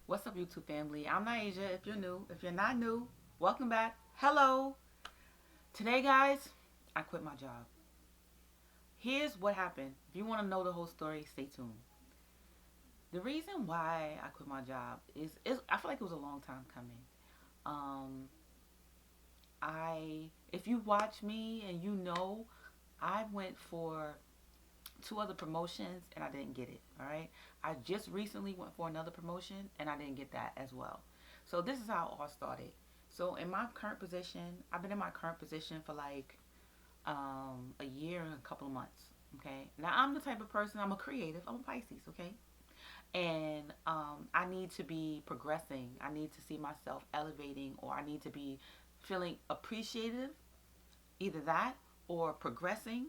What's up, YouTube family? I'm Naija. If you're new, if you're not new, welcome back. Hello. Today, guys, I quit my job. Here's what happened. If you want to know the whole story, stay tuned. The reason why I quit my job is I feel like it was a long time coming. Um, if you watch me and you know, I went for two other promotions and I didn't get it. All right. I just recently went for another promotion and I didn't get that as well. So this is how it all started. So in my current position, I've been in my current position for like a year and a couple of months. Okay. Now I'm the type of person, I'm a creative. I'm a Pisces. Okay. And I need to be progressing. I need to see myself elevating, or I need to be feeling appreciative. Either that or progressing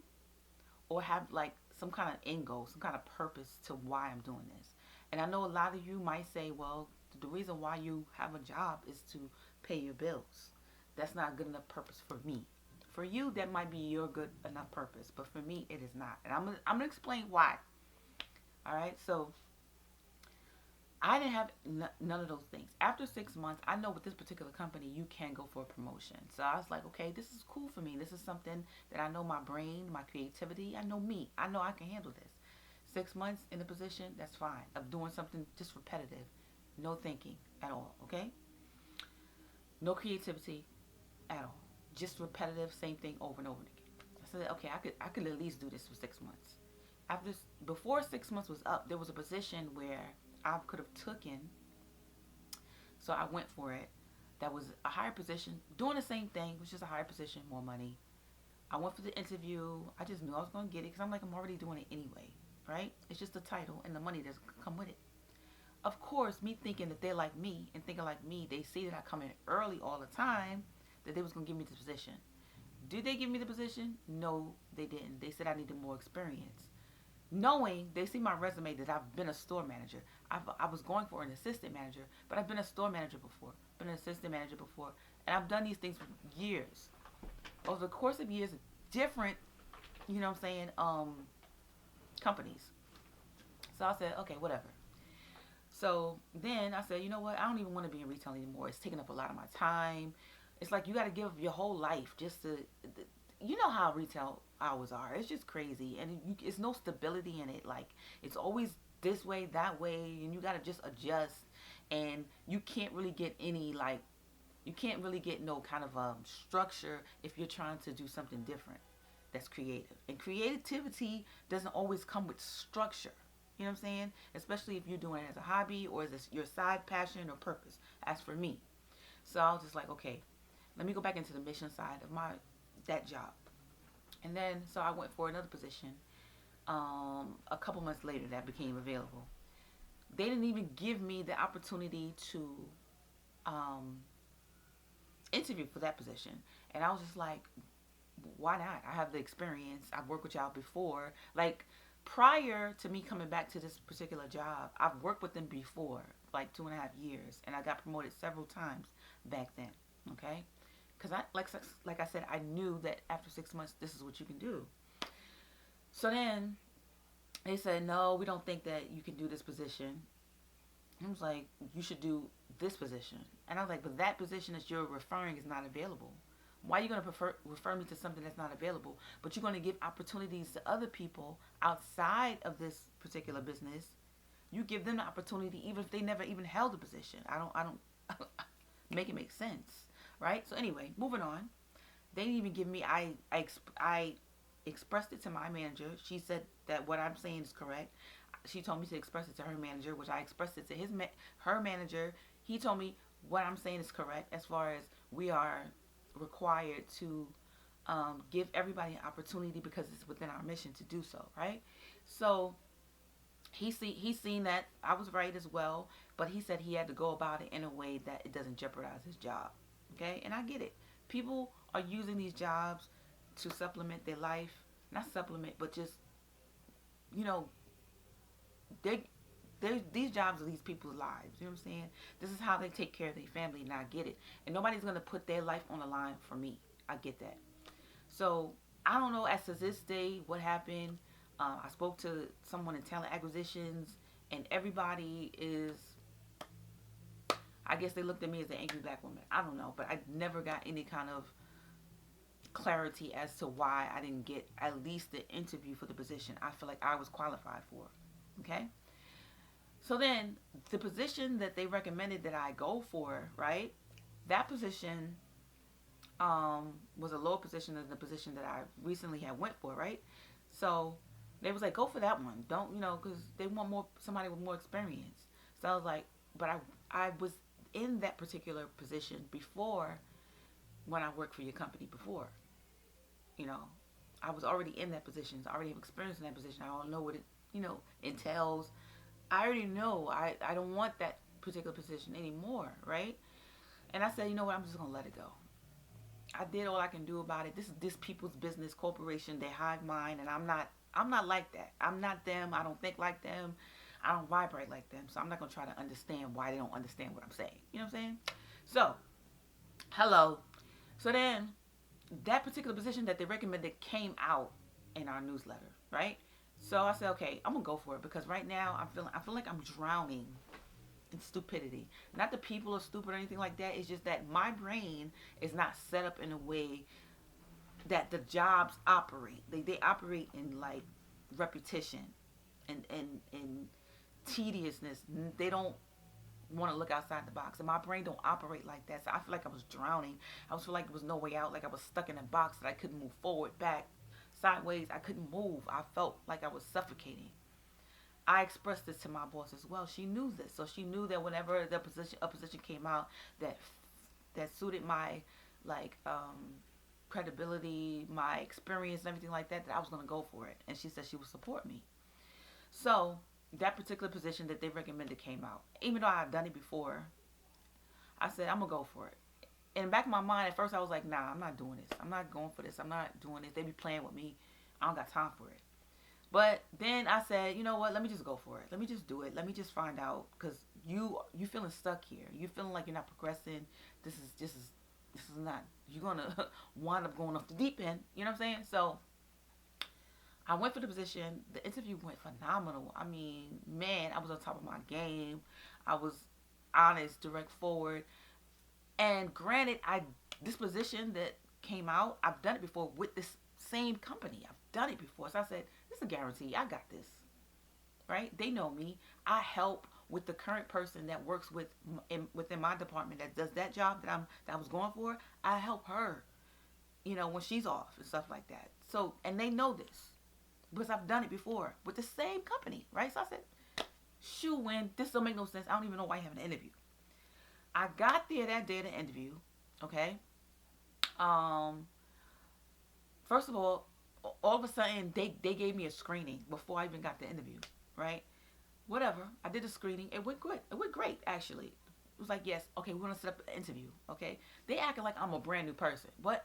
or have like some kind of end goal, some kind of purpose to why I'm doing this. And I know a lot of you might say, well, the reason why you have a job is to pay your bills. That's not a good enough purpose for me. For you, that might be your good enough purpose, but for me, it is not. And I'm gonna explain why. All right, so I didn't have none of those things. After 6 months, I know with this particular company, you can go for a promotion. So I was like, okay, this is cool for me. This is something that I know my brain, my creativity. I know me. I know I can handle this. 6 months in a position, that's fine. Of doing something just repetitive, no thinking at all. Okay, no creativity at all. Just repetitive, same thing over and over again. I said, okay, I could at least do this for 6 months. After Before 6 months was up, there was a position where I could have taken, so I went for it. That was a higher position, doing the same thing, which is a higher position, more money. I went for the interview. I just knew I was going to get it because I'm already doing it anyway, right? It's just the title and the money that's come with it. Of course, me thinking that they like me and thinking like me, they see that I come in early all the time, that they was going to give me the position. Did they give me the position? No, they didn't. They said I needed more experience. Knowing they see my resume that I've been a store manager. I was going for an assistant manager, but I've been a store manager before, been an assistant manager before, and I've done these things for years. Over the course of years, different, you know what I'm saying, companies. So I said, okay, whatever. So then I said, you know what? I don't even want to be in retail anymore. It's taking up a lot of my time. It's like you got to give your whole life just to, you know how retail hours are. It's just crazy, and it's no stability in it. Like it's always this way, that way, and you got to just adjust. And you can't really get any like, you can't really get no kind of structure if you're trying to do something different that's creative. And creativity doesn't always come with structure. You know what I'm saying? Especially if you're doing it as a hobby or as your side passion or purpose. As for me, so I was just like, okay, let me go back into the mission side of my that job. And then so I went for another position. A couple months later, that became available. They didn't even give me the opportunity to um, interview for that position, and I was just like, why not? I have the experience. I've worked with y'all before. Like prior to me coming back to this particular job, I've worked with them before, like 2.5 years, and I got promoted several times back then. Okay, because I said, I knew that after 6 months, this is what you can do. So then they said, no, we don't think that you can do this position. I was like, you should do this position. And I was like, but that position that you're referring is not available. Why are you going to refer me to something that's not available? But you're going to give opportunities to other people outside of this particular business. You give them the opportunity even if they never even held a position. I don't make it make sense, right? So anyway, moving on. They didn't even give me. I expressed it to my manager. She said that what I'm saying is correct. She told me to express it to her manager, which I expressed it to her manager. He told me what I'm saying is correct as far as we are required to give everybody an opportunity because it's within our mission to do so, right? So he's seen that I was right as well, but he said he had to go about it in a way that it doesn't jeopardize his job. Okay, and I get it. People are using these jobs to supplement their life, not supplement, but just you know they these jobs are these people's lives. You know what I'm saying? This is how they take care of their family, and I get it. And nobody's gonna put their life on the line for me. I get that. So I don't know as to this day what happened. I spoke to someone in talent acquisitions, and everybody is guess they looked at me as an angry black woman. I don't know, but I never got any kind of clarity as to why I didn't get at least the interview for the position I feel like I was qualified for. Okay? So then the position that they recommended that I go for, right? That position was a lower position than the position that I recently had went for, right? So they was like, go for that one. Don't, because they want somebody with more experience. So I was like, but I was in that particular position before when I worked for your company before. I was already in that position. So I already have experience in that position. I don't know what it, entails. I already know I don't want that particular position anymore, right? And I said, you know what, I'm just going to let it go. I did all I can do about it. This is this people's business corporation. They hive mine, and I'm not like that. I'm not them. I don't think like them. I don't vibrate like them. So I'm not going to try to understand why they don't understand what I'm saying. You know what I'm saying? So, hello. So then, that particular position that they recommended came out in our newsletter, right? So I said, okay, I'm going to go for it because right now I feel like I'm drowning in stupidity. Not that people are stupid or anything like that. It's just that my brain is not set up in a way that the jobs operate. They operate in like repetition and tediousness. They don't want to look outside the box. And my brain don't operate like that. So I feel like I was drowning. I was feel like there was no way out. Like I was stuck in a box that I couldn't move forward, back, sideways. I couldn't move. I felt like I was suffocating. I expressed this to my boss as well. She knew this. So she knew that whenever a position came out that suited my credibility, my experience and everything like that, that I was going to go for it. And she said she would support me. So that particular position that they recommended came out. Even though I've done it before, I said, I'm going to go for it. In the back of my mind, at first I was like, nah, I'm not doing this. I'm not going for this. I'm not doing this. They be playing with me. I don't got time for it. But then I said, you know what? Let me just go for it. Let me just do it. Let me just find out. Because you feeling stuck here. You feeling like you're not progressing. This is not. You're going to wind up going off the deep end. You know what I'm saying? So I went for the position. The interview went phenomenal. I mean, man, I was on top of my game. I was honest, direct, forward. And granted, this position that came out, I've done it before with this same company. I've done it before. So I said, this is a guarantee. I got this. Right? They know me. I help with the current person that works within my department that does that job that I was going for. I help her, when she's off and stuff like that. So, and they know this because I've done it before with the same company, right? So I said, shoo, when this don't make no sense. I don't even know why you have an interview. I got there that day of the interview, okay? First of all of a sudden, they gave me a screening before I even got the interview, right? Whatever. I did a screening. It went good. It went great, actually. It was like, yes, okay, we're going to set up an interview, okay? They acting like I'm a brand new person. But,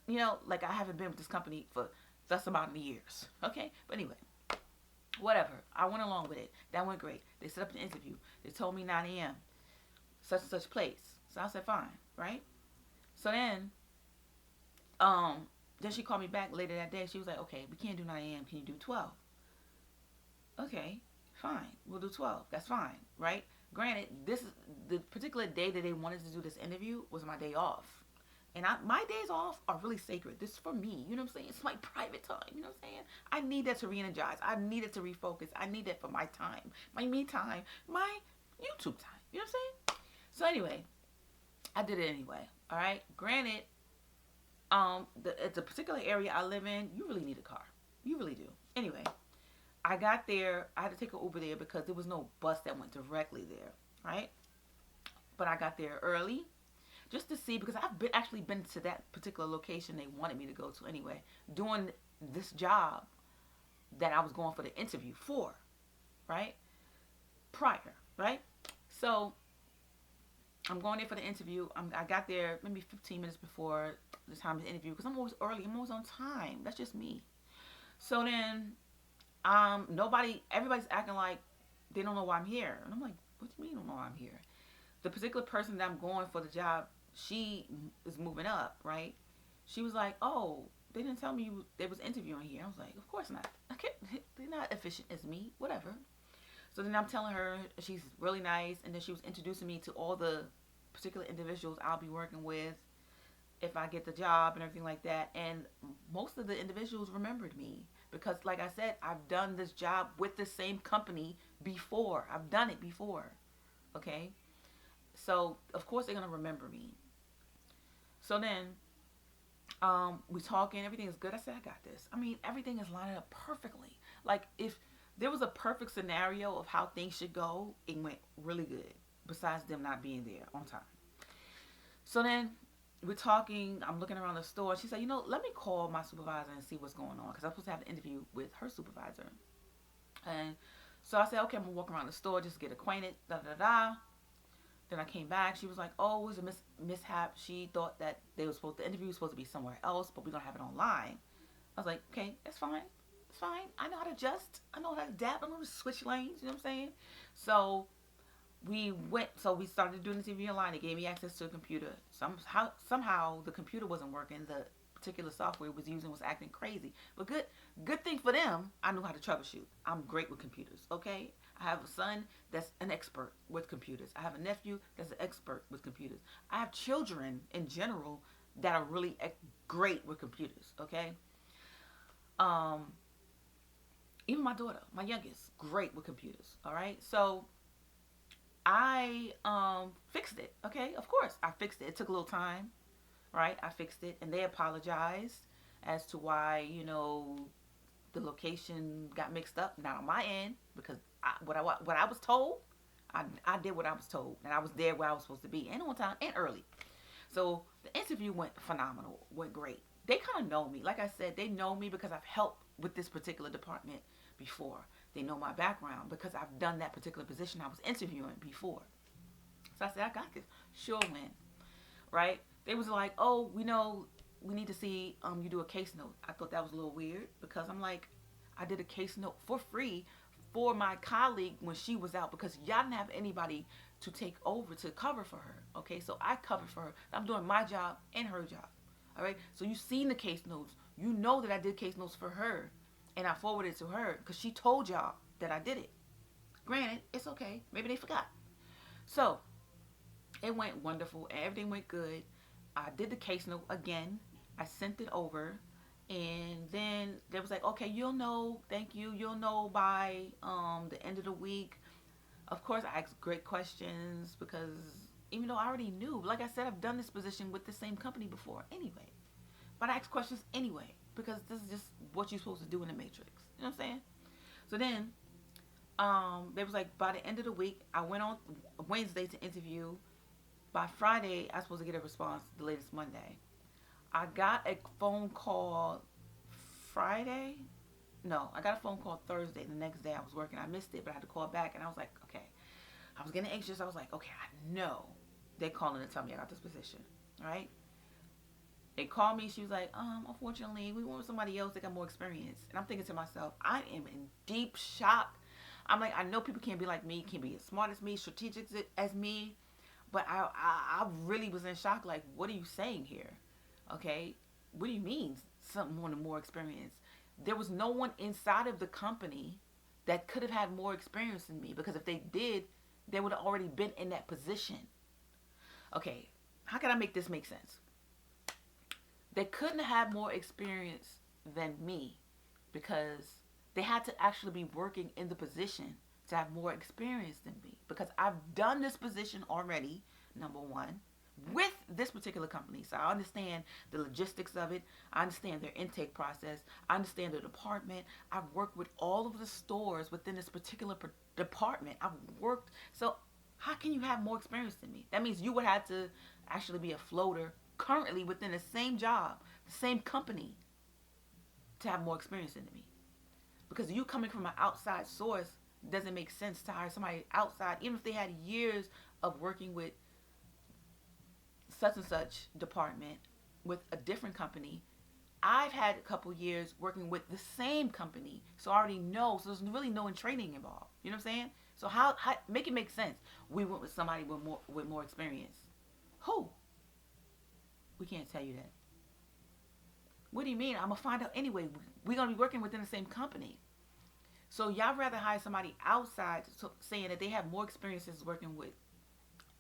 like I haven't been with this company for thus amount of years, okay? But anyway, whatever. I went along with it. That went great. They set up an interview. They told me 9 a.m., such and such place. So I said, fine, right? So then she called me back later that day. She was like, okay, we can't do 9 a.m. Can you do 12? Okay, fine. We'll do 12. That's fine, right? Granted, this is the particular day that they wanted to do this interview was my day off. And my days off are really sacred. This is for me. You know what I'm saying? It's my private time. You know what I'm saying? I need that to re-energize. I need it to refocus. I need that for my time. My me time. My YouTube time. You know what I'm saying? So anyway, I did it anyway. All right? Granted, it's a particular area I live in. You really need a car. You really do. Anyway, I got there. I had to take an Uber there because there was no bus that went directly there, right? But I got there early just to see because I've actually been to that particular location they wanted me to go to anyway, doing this job that I was going for the interview for, right? Prior, right? So I'm going there for the interview. I got there maybe 15 minutes before the time of the interview because I'm always early. I'm always on time. That's just me. So then, everybody's acting like they don't know why I'm here. And I'm like, what do you mean you don't know why I'm here? The particular person that I'm going for the job, she is moving up, right? She was like, oh, they didn't tell me they was interviewing here. I was like, of course not. They're not efficient as me. Whatever. So then I'm telling her she's really nice, and then she was introducing me to all the particular individuals I'll be working with if I get the job and everything like that. And most of the individuals remembered me because, like I said, I've done this job with the same company before. I've done it before. Okay? So, of course, they're going to remember me. So then, we talking, everything is good. I said, I got this. I mean, everything is lining up perfectly. Like, if there was a perfect scenario of how things should go, it went really good, besides them not being there on time. So then we're talking, I'm looking around the store. She said, let me call my supervisor and see what's going on. Because I'm supposed to have an interview with her supervisor. And so I said, okay, I'm going to walk around the store, just get acquainted, da da da. Then I came back. She was like, oh, it was a mishap. She thought that the interview was supposed to be somewhere else, but we're going to have it online. I was like, okay, that's fine. It's fine. I know how to adjust. I know how to adapt. I know how to switch lanes. You know what I'm saying? So we started doing the interview online. It gave me access to a computer. Somehow the computer wasn't working. The particular software it was using was acting crazy. But good thing for them, I knew how to troubleshoot. I'm great with computers, okay? I have a son that's an expert with computers. I have a nephew that's an expert with computers. I have children in general that are really great with computers, okay? Even my daughter, my youngest, great with computers, all right? So I fixed it, okay? Of course, I fixed it. It took a little time, right? I fixed it, and they apologized as to why, the location got mixed up. Not on my end, because what I was told, I did what I was told, and I was there where I was supposed to be, and on time, and early. So the interview went phenomenal, went great. They kind of know me. Like I said, they know me because I've helped with this particular department before. They know my background because I've done that particular position I was interviewing before. So I said, I got this. Sure win. Right? They was like, oh, we know we need to see you do a case note. I thought that was a little weird because I'm like, I did a case note for free for my colleague when she was out because y'all didn't have anybody to take over to cover for her. Okay, so I covered for her. I'm doing my job and her job. All right, so you've seen the case notes. You know that I did case notes for her and I forwarded it to her because she told y'all that I did it. Granted, it's okay. Maybe they forgot. So it went wonderful. Everything went good. I did the case note again. I sent it over. And then they was like, okay, you'll know. Thank you. You'll know by the end of the week. Of course, I asked great questions because even though I already knew, like I said, I've done this position with the same company before anyway. But I asked questions anyway because this is just what you're supposed to do in the Matrix. You know what I'm saying? So then they was like, by the end of the week, I went on Wednesday to interview. By Friday, I was supposed to get a response the latest Monday. I got a phone call Friday. No, I got a phone call Thursday. The next day I was working. I missed it, but I had to call back. And I was like, okay. I was getting anxious. I was like, okay, I know they're calling to tell me I got this position. All right? They called me. She was like, unfortunately, we want somebody else that got more experience. And I'm thinking to myself, I am in deep shock. I'm like, I know people can't be like me, can't be as smart as me, strategic as me. But I really was in shock. Like, what are you saying here? Okay? What do you mean someone more experience? There was no one inside of the company that could have had more experience than me. Because if they did, they would have already been in that position. Okay, how can I make this make sense? They couldn't have more experience than me because they had to actually be working in the position to have more experience than me. Because I've done this position already, number one, with this particular company. So I understand the logistics of it. I understand their intake process. I understand the department. I've worked with all of the stores within this particular department. I've worked. So how can you have more experience than me? That means you would have to actually be a floater currently within the same job, the same company, to have more experience than me. Because you coming from an outside source doesn't make sense to hire somebody outside, even if they had years of working with such and such department with a different company. I've had a couple years working with the same company, so I already know. So there's really no training involved. You know what I'm saying? So how make it make sense? We went with somebody with more experience. Who? We can't tell you that. What do you mean? I'm gonna find out anyway. We're gonna be working within the same company. So y'all rather hire somebody outside saying that they have more experiences working with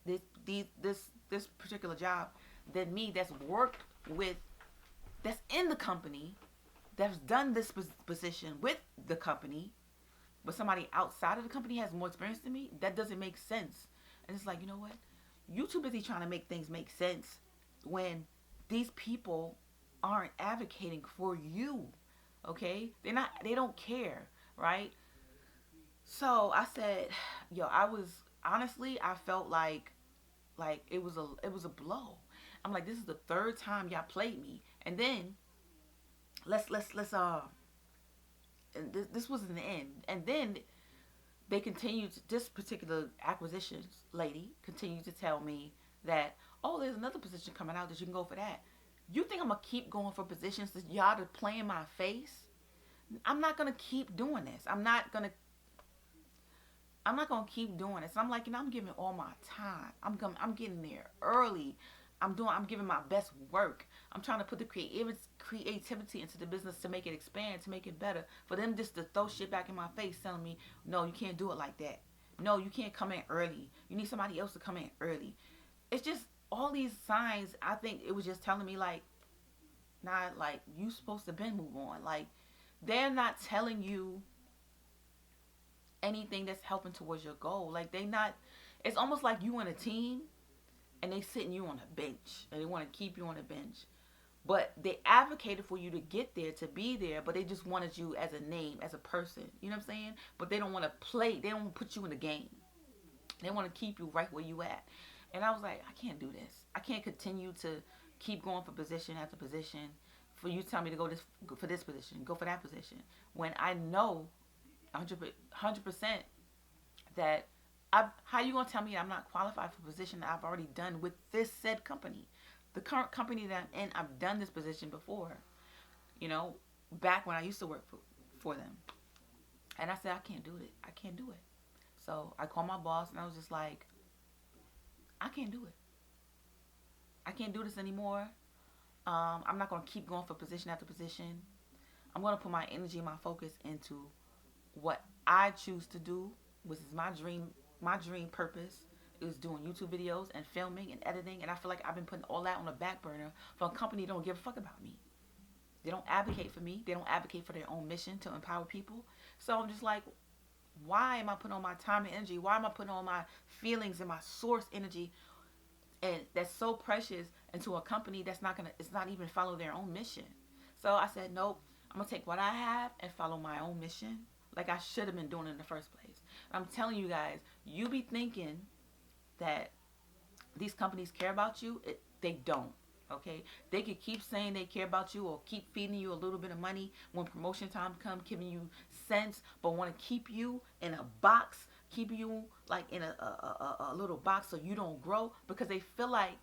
this particular job than me that's worked with, that's in the company, that's done this position with the company, but somebody outside of the company has more experience than me. That doesn't make sense. And it's like, you know what? You too busy trying to make things make sense when these people aren't advocating for you. Okay? They don't care, right? So I said, yo, I was honestly, I felt like it was a blow. I'm like, this is the third time y'all played me. And then let's and this wasn't the end. And then they continued, this particular acquisitions lady continued to tell me that, oh, there's another position coming out that you can go for that. You think I'm gonna keep going for positions that y'all to play in my face? I'm not gonna keep doing this. I'm not gonna keep doing this. And I'm like, I'm giving all my time. I'm getting there early. I'm giving my best work. I'm trying to put the creativity into the business to make it expand, to make it better. For them just to throw shit back in my face telling me, no, you can't do it like that. No, you can't come in early. You need somebody else to come in early. It's just all these signs. I think it was just telling me like, nah, like you supposed to been move on. Like they're not telling you anything that's helping towards your goal. Like they not. It's almost like you on a team and they sitting you on a bench and they want to keep you on a bench. But they advocated for you to get there, to be there, but they just wanted you as a name, as a person. You know what I'm saying? But they don't want to play. They don't want to put you in the game. They want to keep you right where you at. And I was like, I can't do this. I can't continue to keep going for position after position. For you to tell me to go for this position, go for that position, when I know 100% that how you gonna tell me I'm not qualified for a position that I've already done with this said company? The current company that I'm in, I've done this position before, you know, back when I used to work for them. And I said, I can't do it. I can't do it. So I called my boss and I was just like, I can't do it. I can't do this anymore. I'm not going to keep going for position after position. I'm going to put my energy and my focus into what I choose to do, which is my dream purpose is doing YouTube videos and filming and editing. And I feel like I've been putting all that on the back burner for a company that don't give a fuck about me. They don't advocate for me. They don't advocate for their own mission to empower people. So I'm just like, why am I putting all my time and energy? Why am I putting all my feelings and my source energy and that's so precious into a company that's it's not even follow their own mission? So I said, nope, I'm going to take what I have and follow my own mission like I should have been doing in the first place. I'm telling you guys, you be thinking that these companies care about you. They don't. Okay, they could keep saying they care about you or keep feeding you a little bit of money when promotion time comes, giving you cents, but want to keep you in a box, keep you like in a little box so you don't grow, because they feel like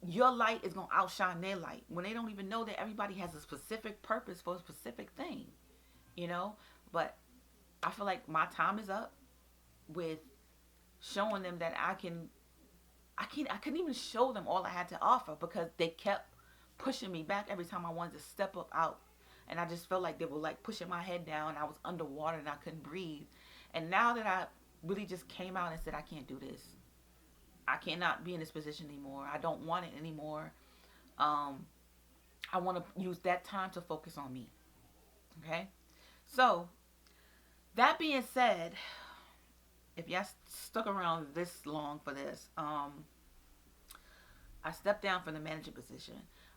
your light is going to outshine their light when they don't even know that everybody has a specific purpose for a specific thing, you know. But I feel like my time is up with showing them that I couldn't even show them all I had to offer because they kept pushing me back every time I wanted to step up out. And I just felt like they were like pushing my head down. I was underwater and I couldn't breathe. And now that I really just came out and said, I can't do this. I cannot be in this position anymore. I don't want it anymore. I want to use that time to focus on me. Okay? So, that being said, if y'all stuck around this long for this, I stepped down from the manager position.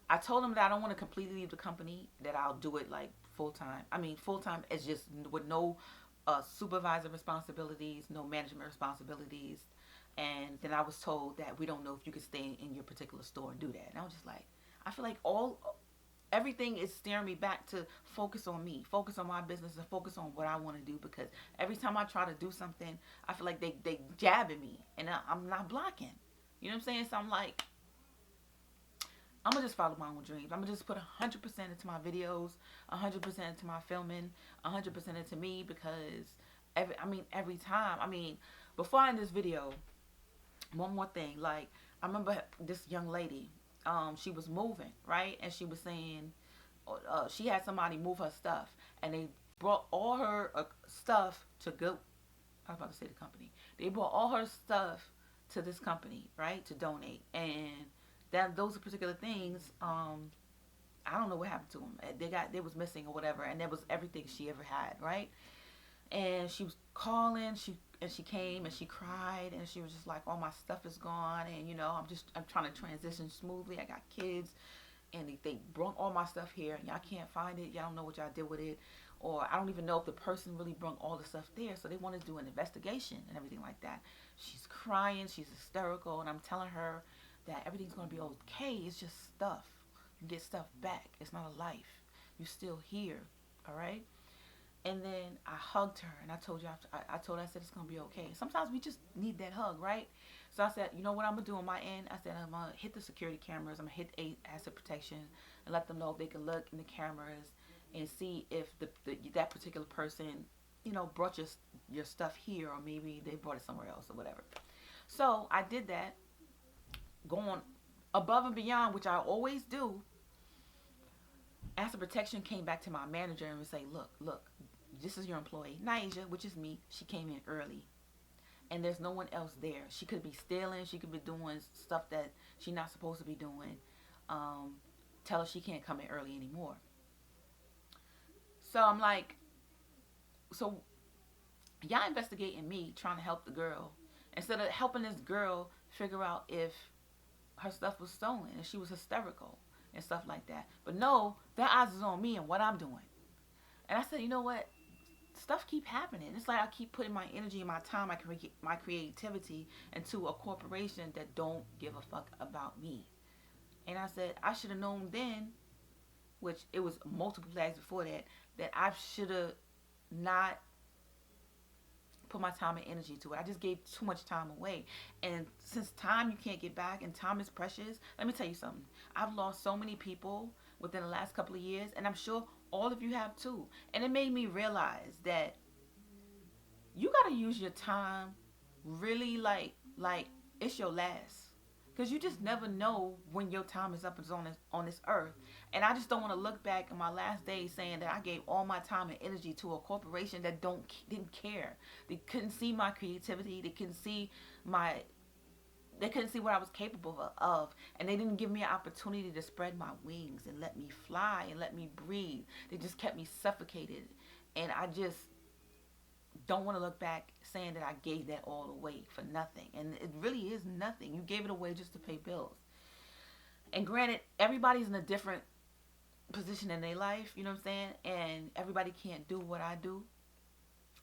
I told them that I don't want to completely leave the company, that I'll do it like full time. I mean, full time is just with no supervisor responsibilities, no management responsibilities. And then I was told that we don't know if you can stay in your particular store and do that. And I was just like, I feel like everything is steering me back to focus on me, focus on my business, and focus on what I want to do. Because every time I try to do something, I feel like they jabbing me, and I'm not blocking. You know what I'm saying? So I'm like, I'm going to just follow my own dreams. I'm going to just put 100% into my videos, 100% into my filming, 100% into me, because every time, before I end this video, one more thing, like, I remember this young lady, she was moving, right? And she was saying, she had somebody move her stuff, and they brought all her stuff to go. I was about to say the company. They brought all her stuff to this company, right, to donate. And those particular things, I don't know what happened to them. They was missing or whatever, and that was everything she ever had, right? And she was calling, she came and she cried, and she was just like, all my stuff is gone, and I'm trying to transition smoothly. I got kids, and they brought all my stuff here, and y'all can't find it. Y'all don't know what y'all did with it, or I don't even know if the person really brought all the stuff there. So they want to do an investigation and everything like that. She's crying, she's hysterical, and I'm telling her that everything's gonna be okay. It's just stuff. You get stuff back. It's not a life. You're still here, all right? And then I hugged her, and I told you, I told her, I said, it's going to be okay. Sometimes we just need that hug, right? So I said, you know what I'm going to do on my end? I said, I'm going to hit the security cameras. I'm going to hit asset protection and let them know if they can look in the cameras and see if that particular person, brought your stuff here, or maybe they brought it somewhere else or whatever. So I did that, going above and beyond, which I always do. Asset protection came back to my manager and would say, look, this is your employee, Naija, which is me. She came in early, and there's no one else there. She could be stealing. She could be doing stuff that she's not supposed to be doing. Tell her she can't come in early anymore. So I'm like, so y'all investigating me, trying to help the girl, instead of helping this girl figure out if her stuff was stolen and she was hysterical and stuff like that. But no, their eyes is on me and what I'm doing. And I said, you know what? Stuff keep happening. It's like I keep putting my energy and my time, my creativity into a corporation that don't give a fuck about me. And I said, I should have known then, which it was multiple flags before that I should have not put my time and energy to it. I just gave too much time away. And since time you can't get back and time is precious, let me tell you something. I've lost so many people within the last couple of years, and I'm sure all of you have too. And it made me realize that you got to use your time really like it's your last. Because you just never know when your time is up on this earth. And I just don't want to look back in my last days saying that I gave all my time and energy to a corporation that didn't care. They couldn't see my creativity. They couldn't see what I was capable of. And they didn't give me an opportunity to spread my wings and let me fly and let me breathe. They just kept me suffocated. And I just don't want to look back saying that I gave that all away for nothing. And it really is nothing. You gave it away just to pay bills. And granted, everybody's in a different position in their life, you know what I'm saying? And everybody can't do what I do.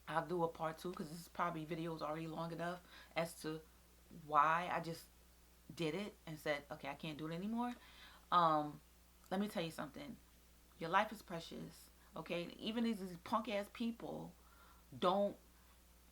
I'll do a part 2 because this is probably videos already long enough as to why I just did it and said, okay, I can't do it anymore. Let me tell you something. Your life is precious, okay? Even these punk ass people don't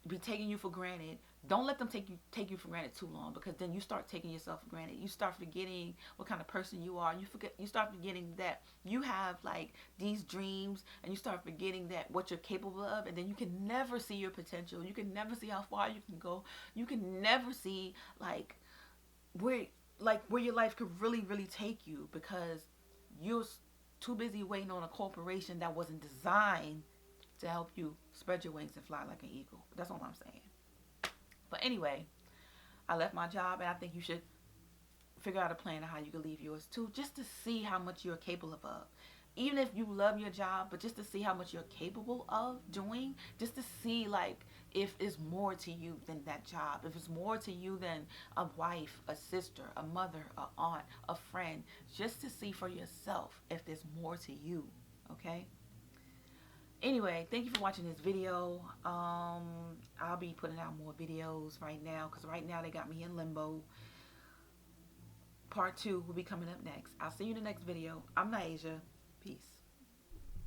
be taking you for granted. Don't let them take you for granted too long, because then you start taking yourself for granted. You start forgetting what kind of person you are. You start forgetting that you have like these dreams, and you start forgetting that what you're capable of, and then you can never see your potential. You can never see how far you can go. You can never see where your life could really take you, because you're too busy waiting on a corporation that wasn't designed to help you spread your wings and fly like an eagle. That's all I'm saying. But anyway, I left my job, and I think you should figure out a plan on how you can leave yours too, just to see how much you're capable of. Even if you love your job, but just to see how much you're capable of doing, just to see if it's more to you than that job, if it's more to you than a wife, a sister, a mother, a aunt, a friend, just to see for yourself if there's more to you, okay? Anyway, thank you for watching this video. I'll be putting out more videos right now, because right now they got me in limbo. Part 2 will be coming up next. I'll see you in the next video. I'm Naija. Peace.